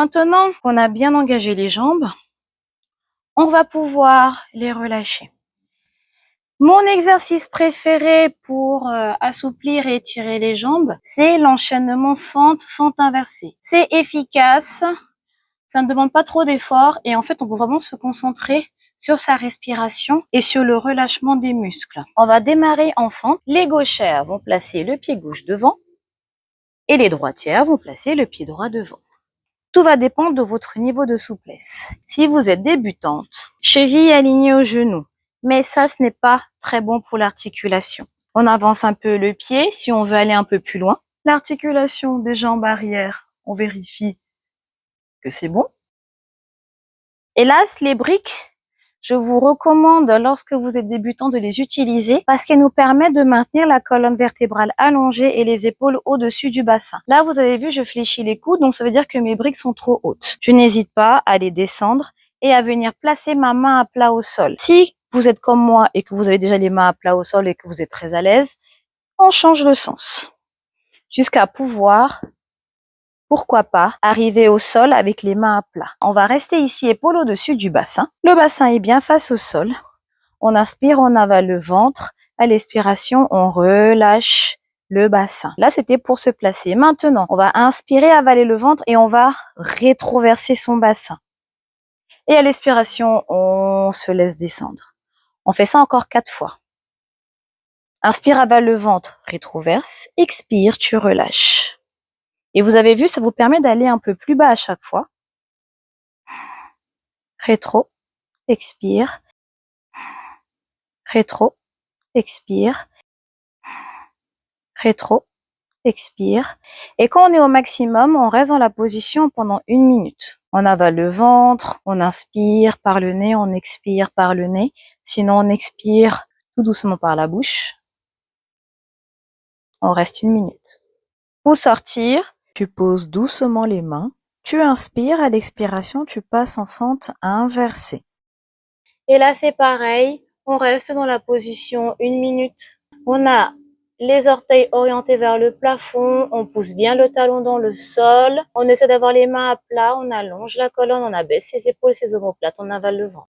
Maintenant qu'on a bien engagé les jambes, on va pouvoir les relâcher. Mon exercice préféré pour assouplir et étirer les jambes, c'est l'enchaînement fente inversée. C'est efficace, ça ne demande pas trop d'efforts et en fait, on peut vraiment se concentrer sur sa respiration et sur le relâchement des muscles. On va démarrer en fente. Les gauchères vont placer le pied gauche devant et les droitières vont placer le pied droit devant. Tout va dépendre de votre niveau de souplesse. Si vous êtes débutante, cheville alignée au genou, mais ça, ce n'est pas très bon pour l'articulation. On avance un peu le pied si on veut aller un peu plus loin. L'articulation des jambes arrière, on vérifie que c'est bon. Hélas, les briques, je vous recommande lorsque vous êtes débutant de les utiliser parce qu'elles nous permettent de maintenir la colonne vertébrale allongée et les épaules au-dessus du bassin. Là, vous avez vu, je fléchis les coudes, donc ça veut dire que mes briques sont trop hautes. Je n'hésite pas à les descendre et à venir placer ma main à plat au sol. Si vous êtes comme moi et que vous avez déjà les mains à plat au sol et que vous êtes très à l'aise, on change le sens jusqu'à pouvoir, pourquoi pas, arriver au sol avec les mains à plat. On va rester ici épaule au-dessus du bassin. Le bassin est bien face au sol. On inspire, on avale le ventre. À l'expiration, on relâche le bassin. Là, c'était pour se placer. Maintenant, on va inspirer, avaler le ventre et on va rétroverser son bassin. Et à l'expiration, on se laisse descendre. On fait ça encore 4 fois. Inspire, avale le ventre, rétroverse. Expire, tu relâches. Et vous avez vu, ça vous permet d'aller un peu plus bas à chaque fois. Rétro, expire. Rétro, expire. Rétro, expire. Et quand on est au maximum, on reste dans la position pendant 1 minute. On avale le ventre, on inspire par le nez, on expire par le nez. Sinon, on expire tout doucement par la bouche. On reste 1 minute. Pour sortir, tu poses doucement les mains. Tu inspires, à l'expiration, tu passes en fente inversée. Et là, c'est pareil. On reste dans la position 1 minute. On a les orteils orientés vers le plafond. On pousse bien le talon dans le sol. On essaie d'avoir les mains à plat. On allonge la colonne. On abaisse ses épaules, ses omoplates. On avale le ventre.